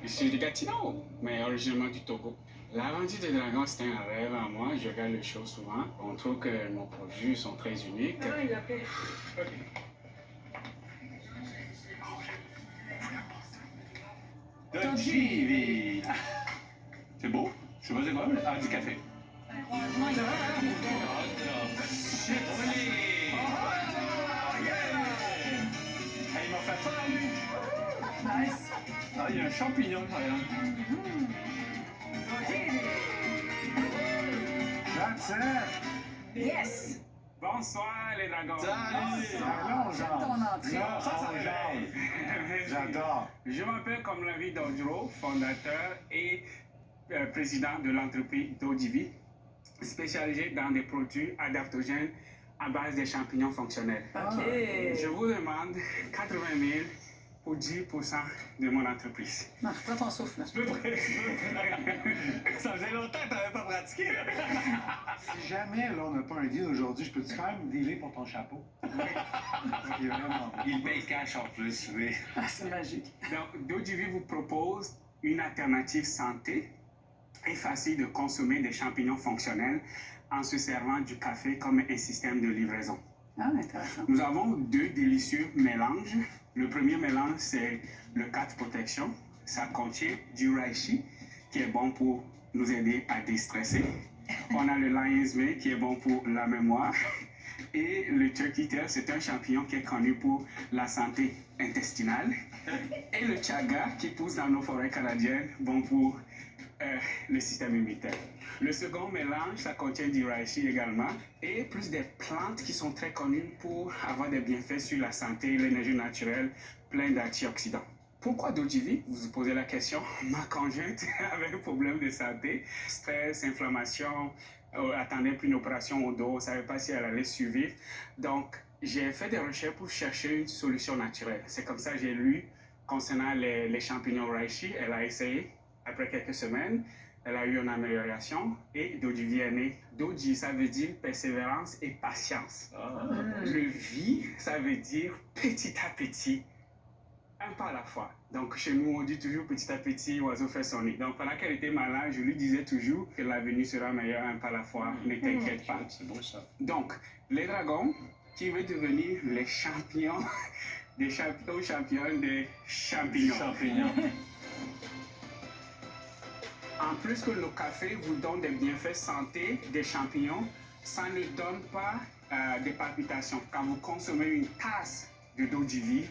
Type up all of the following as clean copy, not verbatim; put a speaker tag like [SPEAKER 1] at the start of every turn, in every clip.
[SPEAKER 1] Je suis de Gatineau, mais originalement du Togo. L'aventure des dragons, c'était un rêve à moi. Je regarde le show souvent. On trouve que nos produits sont très uniques.
[SPEAKER 2] Ah, il a fait. Ok.
[SPEAKER 3] Dojivi. C'est beau? Je sais pas c'est quoi, mais... Ah, du café.
[SPEAKER 2] Heureusement, il a fait.
[SPEAKER 3] Shit, oui! Il m'a fait peur, lui!
[SPEAKER 2] Nice.
[SPEAKER 3] Ah, il y a un champignon, par exemple.
[SPEAKER 4] That's it!
[SPEAKER 2] Yes.
[SPEAKER 1] Bonsoir les dragons.
[SPEAKER 4] Allons,
[SPEAKER 2] J'aime
[SPEAKER 4] Jean.
[SPEAKER 2] ton entrée.
[SPEAKER 3] Ça réveille.
[SPEAKER 4] J'adore.
[SPEAKER 1] Je m'appelle comme la vie d'Odro, fondateur et président de l'entreprise Dodivi, spécialisée dans des produits adaptogènes à base de champignons fonctionnels.
[SPEAKER 2] Ok.
[SPEAKER 1] Je vous demande 80 000 pour 10% de mon entreprise.
[SPEAKER 2] Non, reprends ton souffle. Là.
[SPEAKER 3] Ça faisait longtemps que t'avais pas pratiqué, là.
[SPEAKER 4] Si jamais là, on n'a pas un deal aujourd'hui, je peux-tu quand même dealer pour ton chapeau? Il est vraiment...
[SPEAKER 3] Il paye cash en plus, oui.
[SPEAKER 2] Ah, c'est magique.
[SPEAKER 1] Donc, Dodivi vous propose une alternative santé et facile de consommer des champignons fonctionnels en se servant du café comme un système de livraison.
[SPEAKER 2] Ah, intéressant.
[SPEAKER 1] Nous avons deux délicieux mélanges. Le premier mélange, c'est le 4 Protection. Ça contient du reishi, qui est bon pour nous aider à déstresser. On a le Lion's Mane, qui est bon pour la mémoire. Et le Turkey Tail, c'est un champignon qui est connu pour la santé intestinale. Et le chaga, qui pousse dans nos forêts canadiennes, bon pour le système immunitaire. Le second mélange, ça contient du reishi également et plus des plantes qui sont très connues pour avoir des bienfaits sur la santé et l'énergie naturelle, plein d'antioxydants. Pourquoi Dodivi? Vous vous posez la question. Ma conjointe avait un problème de santé, stress, inflammation, attendait plus une opération au dos, on ne savait pas si elle allait survivre. Donc, j'ai fait des recherches pour chercher une solution naturelle. C'est comme ça que j'ai lu concernant les champignons reishi. Elle a essayé. Après quelques semaines, elle a eu une amélioration et Dodivi est né. Doji, ça veut dire persévérance et patience. Le vi, ça veut dire petit à petit, un pas à la fois. Donc chez nous, on dit toujours petit à petit, oiseau fait son nid. Donc pendant qu'elle était malade, je lui disais toujours que l'avenir sera meilleur un pas à la fois. Ne t'inquiète pas.
[SPEAKER 3] C'est beau, ça.
[SPEAKER 1] Donc, les dragons, qui veulent devenir les champions des champions des champignons.
[SPEAKER 3] Champignons.
[SPEAKER 1] En plus que le café vous donne des bienfaits santé des champignons, ça ne donne pas des palpitations. Quand vous consommez une tasse de Dodivi,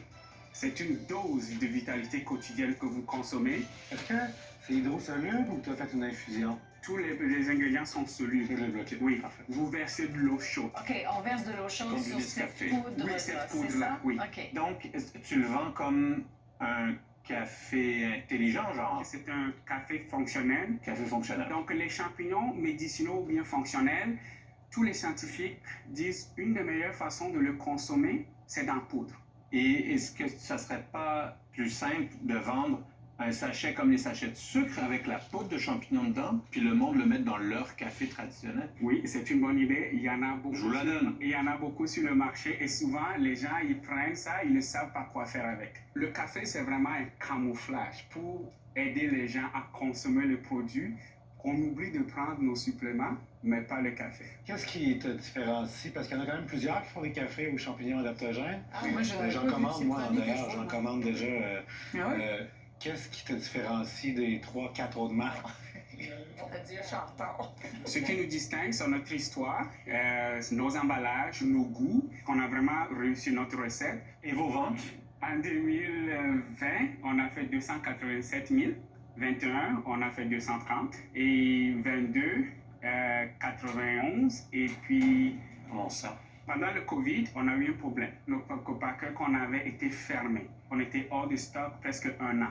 [SPEAKER 1] c'est une dose de vitalité quotidienne que vous consommez.
[SPEAKER 4] Est-ce que c'est hydrosoluble ou tu as fait une infusion?
[SPEAKER 1] Tous les ingrédients sont solubles.
[SPEAKER 4] Je l'ai bloqué.
[SPEAKER 1] Oui,
[SPEAKER 4] Parfait.
[SPEAKER 1] vous versez de l'eau chaude.
[SPEAKER 2] OK, on verse de l'eau chaude
[SPEAKER 3] Comme
[SPEAKER 2] sur
[SPEAKER 3] du
[SPEAKER 2] cette
[SPEAKER 3] Nescafé.
[SPEAKER 2] poudre.
[SPEAKER 1] Oui, cette
[SPEAKER 2] c'est
[SPEAKER 1] poudre-là,
[SPEAKER 2] ça?
[SPEAKER 1] oui.
[SPEAKER 2] OK.
[SPEAKER 3] Donc, est-ce que tu le vends comme un café intelligent, genre
[SPEAKER 1] C'est un café fonctionnel.
[SPEAKER 3] café fonctionnel?
[SPEAKER 1] Donc, les champignons médicinaux ou bien fonctionnels, tous les scientifiques disent une des meilleures façons de le consommer, c'est dans poudre.
[SPEAKER 3] Et est-ce que ça serait pas plus simple de vendre un sachet comme les sachets de sucre avec la poudre de champignons dedans, puis le monde le mettre dans leur café traditionnel?
[SPEAKER 1] Oui, c'est une bonne idée. Il y en a beaucoup.
[SPEAKER 3] Je vous la donne.
[SPEAKER 1] Il y en a beaucoup sur le marché et souvent les gens ils prennent ça, ils ne savent pas quoi faire avec. Le café, c'est vraiment un camouflage pour aider les gens à consommer le produit. On oublie de prendre nos suppléments, mais pas le café.
[SPEAKER 4] Qu'est-ce qui te différencie? Parce qu'il y en a quand même plusieurs qui font des cafés aux champignons adaptogènes.
[SPEAKER 2] Ah, moi,
[SPEAKER 4] J'en commande, moi, d'ailleurs, j'en commande déjà.
[SPEAKER 2] Ah oui?
[SPEAKER 4] Qu'est-ce qui te différencie des 3-4 autres marques?
[SPEAKER 2] On va dire chanton.
[SPEAKER 1] Ce qui nous distingue, c'est notre histoire, nos emballages, nos goûts. On a vraiment réussi notre recette.
[SPEAKER 3] Et vos ventes?
[SPEAKER 1] En 2020, on a fait 287 000. 21, on a fait 230. Et 22, 91. Et puis,
[SPEAKER 3] Comment ça?
[SPEAKER 1] pendant le Covid, on a eu un problème. Nos co-packers qu'on avait été fermés. On était hors de stock presque un an.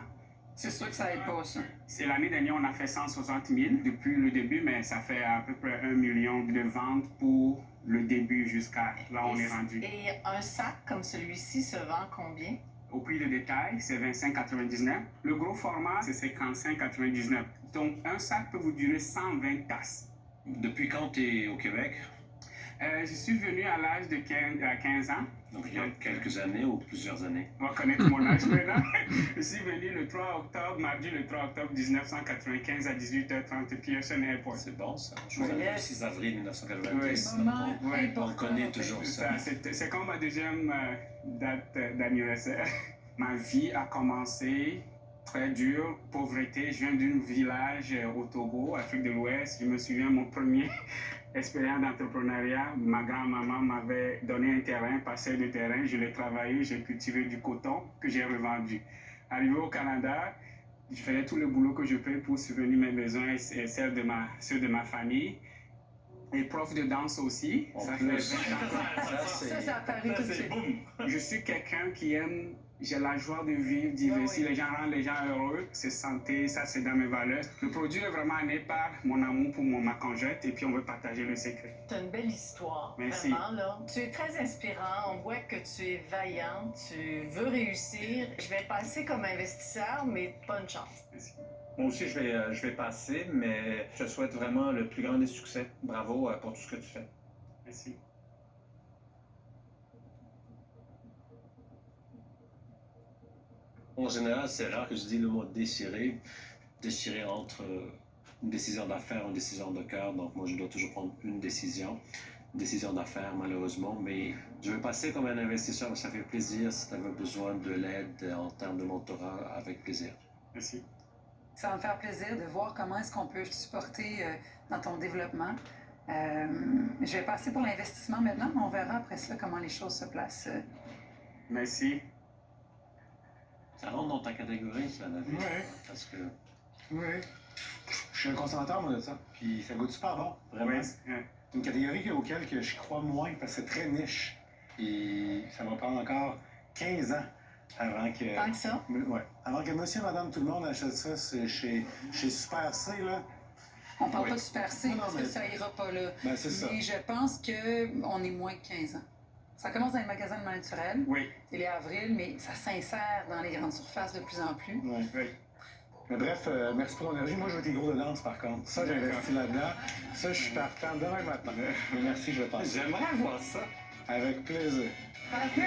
[SPEAKER 2] C'est sûr que ça aide pas, ça.
[SPEAKER 1] C'est l'année dernière, on a fait 160 000 depuis le début, mais ça fait à peu près 1 million de ventes pour le début jusqu'à là où on est rendu.
[SPEAKER 2] Et un sac comme celui-ci se vend combien?
[SPEAKER 1] Au prix de détail, c'est 25,99. Le gros format, c'est 55,99. Donc, un sac peut vous durer 120 tasses.
[SPEAKER 3] Depuis quand tu es au Québec?
[SPEAKER 1] Je suis venu à l'âge de 15 ans.
[SPEAKER 5] Donc il y a quelques années ou plusieurs années.
[SPEAKER 1] On va connaître mon âge maintenant. Je suis venu le 3 octobre, mardi le 3 octobre 1995 à 18h30 Pearson Airport.
[SPEAKER 5] C'est bon ça. Je vous
[SPEAKER 2] Yes.
[SPEAKER 5] le 6 avril 1990.
[SPEAKER 2] Oui.
[SPEAKER 5] donc
[SPEAKER 1] Ouais.
[SPEAKER 5] on connaît toujours ça.
[SPEAKER 1] C'est comme ma deuxième date d'anniversaire. Ma vie a commencé très dure, pauvreté. Je viens d'un village au Togo, Afrique de l'Ouest. Je me souviens mon premier expérience d'entrepreneuriat. Ma grand-maman m'avait donné un terrain, parcelle de terrain. Je l'ai travaillé, j'ai cultivé du coton que j'ai revendu. Arrivé au Canada, je faisais tout le boulot que je peux pour subvenir mes besoins et ceux de ma famille. Et prof de danse aussi.
[SPEAKER 5] En
[SPEAKER 1] Ça
[SPEAKER 5] plus.
[SPEAKER 1] fait 20 ans.
[SPEAKER 2] Ça apparaît tout de suite.
[SPEAKER 1] Je suis quelqu'un qui aime, j'ai la joie de vivre, diversifier,
[SPEAKER 2] Oui.
[SPEAKER 1] les gens rendent les gens heureux, c'est santé, ça c'est dans mes valeurs. Le produit est vraiment né par mon amour pour ma conjointe et puis on veut partager le secret.
[SPEAKER 2] Tu as une belle histoire,
[SPEAKER 1] Merci.
[SPEAKER 2] vraiment, là. Tu es très inspirant, on voit que tu es vaillant, tu veux réussir. Je vais passer comme investisseur, mais bonne chance.
[SPEAKER 1] Merci.
[SPEAKER 3] Moi aussi, je vais passer, mais je te souhaite vraiment le plus grand des succès. Bravo pour tout ce que tu fais.
[SPEAKER 1] Merci.
[SPEAKER 5] En général, c'est rare que je dise le mot déchirer. Déchirer entre une décision d'affaires et une décision de cœur. Donc moi, je dois toujours prendre une décision d'affaires malheureusement. Mais je vais passer comme un investisseur, mais ça fait plaisir. Si tu avais besoin de l'aide en termes de mentorat, avec plaisir.
[SPEAKER 1] Merci.
[SPEAKER 6] Ça va me faire plaisir de voir comment est-ce qu'on peut te supporter dans ton développement. Je vais passer pour l'investissement maintenant, mais on verra après ça comment les choses se placent.
[SPEAKER 1] Merci.
[SPEAKER 5] Ça rentre dans ta catégorie, ça, David?
[SPEAKER 4] Oui.
[SPEAKER 5] Parce que
[SPEAKER 4] Oui. Je suis un consommateur, moi, de ça. Puis ça goûte super bon, vraiment.
[SPEAKER 1] Oui.
[SPEAKER 4] C'est une catégorie auquel que je crois moins parce que c'est très niche. Et ça va prendre encore 15 ans avant que.
[SPEAKER 2] Tant que ça.
[SPEAKER 4] Ouais. Avant que monsieur et madame tout le monde achète ça chez Super C, là.
[SPEAKER 6] On parle
[SPEAKER 4] Oui.
[SPEAKER 6] pas de Super C
[SPEAKER 4] Non,
[SPEAKER 6] parce
[SPEAKER 4] mais-
[SPEAKER 6] que ça ira pas là.
[SPEAKER 4] Ben, c'est ça.
[SPEAKER 6] Mais je pense qu'on est moins de 15 ans. Ça commence dans les magasins de naturel,
[SPEAKER 1] Oui.
[SPEAKER 6] il est avril, mais ça s'insère dans les grandes surfaces de plus en plus.
[SPEAKER 4] Ouais.
[SPEAKER 1] Oui.
[SPEAKER 4] Mais bref, merci pour ton énergie. Moi, je veux tes gros de danse, par contre. Ça, j'ai investi là-dedans. Ça, je suis partant demain matin. Mais merci, je vais passer.
[SPEAKER 3] J'aimerais voir ça.
[SPEAKER 4] Avec plaisir.
[SPEAKER 1] Parfait.